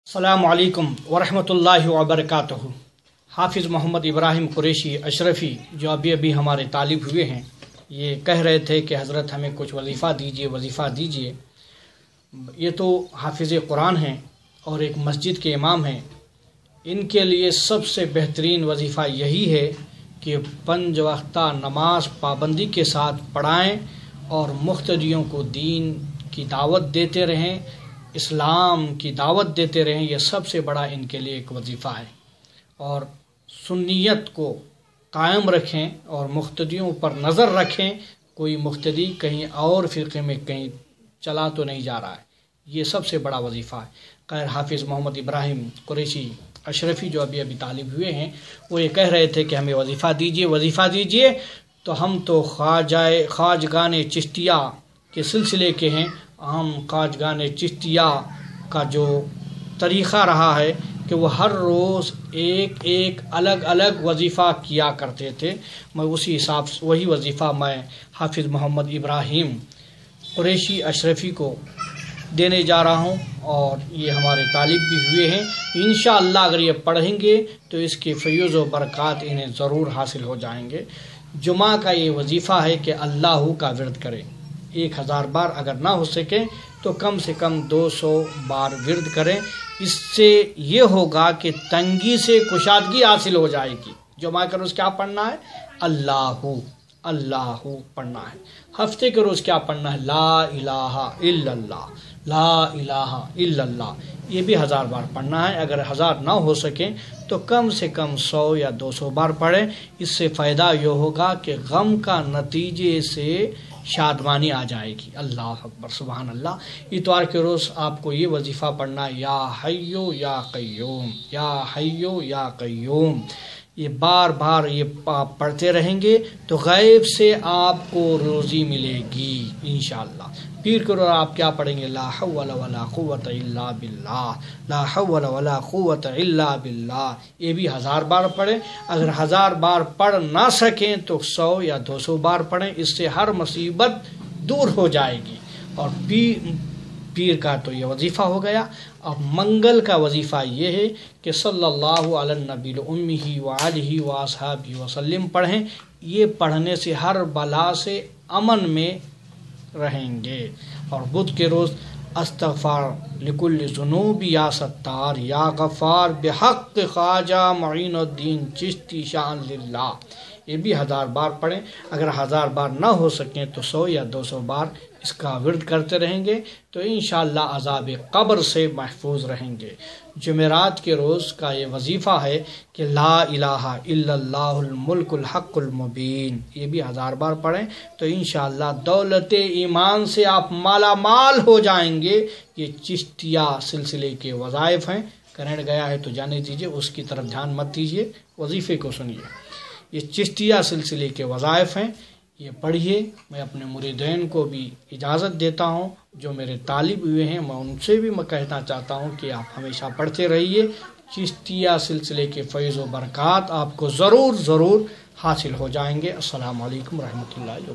अस्सलामु अलैकुम वरहमतुल्लाहि वबरकातुहू। हाफिज़ मोहम्मद इब्राहिम कुरैशी अशरफ़ी जो अभी हमारे तालिब हुए हैं, ये कह रहे थे कि हज़रत हमें कुछ वजीफ़ा दीजिए। ये तो हाफिज़ कुरान हैं और एक मस्जिद के इमाम हैं। इनके लिए सबसे बेहतरीन वजीफ़ा यही है कि 5 वक्ता नमाज पाबंदी के साथ पढ़ाएँ और मुख्तदियों को दीन की दावत देते रहें, इस्लाम की दावत देते रहें। यह सबसे बड़ा इनके लिए एक वजीफ़ा है। और सुन्नियत को कायम रखें और मुख्तदियों पर नज़र रखें, कोई मुख्तदी कहीं और फ़िरक़े में कहीं चला तो नहीं जा रहा है। ये सबसे बड़ा वजीफ़ा है। खैर, हाफिज़ मोहम्मद इब्राहिम कुरैशी अशरफ़ी जो अभी तालिब हुए हैं, वो ये कह रहे थे कि हमें वजीफ़ा दीजिए। तो हम तो ख्वाजगान चिश्तिया के सिलसिले के हैं। हम ख्वाजगान चिश्तिया का जो तरीक़ा रहा है कि वो हर रोज़ एक अलग अलग वजीफ़ा किया करते थे। मैं उसी हिसाब से वही वजीफ़ा मैं हाफिज़ मोहम्मद इब्राहिम कुरैशी अशरफ़ी को देने जा रहा हूँ और ये हमारे तालिब भी हुए हैं। इंशाअल्लाह अगर ये पढ़ेंगे तो इसके फ़ैज़ व बरक़ात इन्हें ज़रूर हासिल हो जाएंगे। जुमा का ये वजीफ़ा है कि अल्लाह का विर्द करें। 1000 बार अगर ना हो सके तो कम से कम 200 बार विर्द करें। इससे ये होगा कि तंगी से कुशादगी हासिल हो जाएगी। जुमा के रोज़ क्या पढ़ना है? अल्लाहु पढ़ना है। हफ्ते के रोज़ क्या पढ़ना है? ला इलाहा इल्लल्लाह। ये भी 1000 बार पढ़ना है। अगर 1000 ना हो सके तो कम से कम 100 या 200 बार पढ़ें। इससे फ़ायदा ये होगा कि गम का नतीजे से शादमानी आ जाएगी। अल्लाह अकबर, सुबहान अल्लाह। इतवार के रोज़ आपको ये वजीफ़ा पढ़ना है, या हय्यो या क़य्यूम, या हय्यो या क़य्यूम। ये बार बार ये पढ़ते रहेंगे तो गैब से आपको रोज़ी मिलेगी इंशाअल्लाह। पीर के रोज़ आप क्या पढ़ेंगे? ला हव्ला वला कुव्वता इल्ला बिल्लाह, ला हव्ला वला कुव्वता इल्ला बिल्लाह। ये भी 1000 बार पढ़ें। अगर 1000 बार पढ़ ना सकें तो 100 या 200 बार पढ़ें। इससे हर मुसीबत दूर हो जाएगी। और पीर का तो ये वजीफ़ा हो गया। अब मंगल का वजीफ़ा ये है कि सल्लल्लाहु अला नबील उम्मी व आलिहि व अस्हाबी वसल्लम पढ़ें। ये पढ़ने से हर बला से अमन में रहेंगे। और बुध के रोज़ अस्तग़फ़ार लिकुल्लि ज़ुनूबी या सत्तार या गफ़ार बिहक़्क़ ख्वाजा मुईनुद्दीन चिश्ती शान लिल्लाह। ये भी 1000 बार पढ़ें। अगर 1000 बार ना हो सकें तो 100 या 200 बार इसका विर्द करते रहेंगे तो इंशाअल्लाह अज़ाब क़ब्र से महफूज रहेंगे। जुमेरात के रोज़ का ये वजीफ़ा है कि ला इलाहा इल्लल्लाहुल मुल्कुल हक़्क़ुल मुबीन। ये भी 1000 बार पढ़ें तो इंशाअल्लाह दौलत ईमान से आप माला माल हो जाएंगे। ये चिश्तिया सिलसिले के वज़ाइफ़ हैं। करंट गया है तो जाने दीजिए, उसकी तरफ ध्यान मत दीजिए, वजीफ़े को सुनिए। ये चिश्तिया सिलसिले के वज़ाइफ़ हैं, ये पढ़िए। मैं अपने मुरीदैन को भी इजाज़त देता हूँ, जो मेरे तालिब हुए हैं मैं उनसे भी मैं कहना चाहता हूँ कि आप हमेशा पढ़ते रहिए। चिश्तिया सिलसिले के फ़ैज़ व बरक़ात आपको ज़रूर हासिल हो जाएंगे। अस्सलामु अलैकुम रहमतुल्लाहि।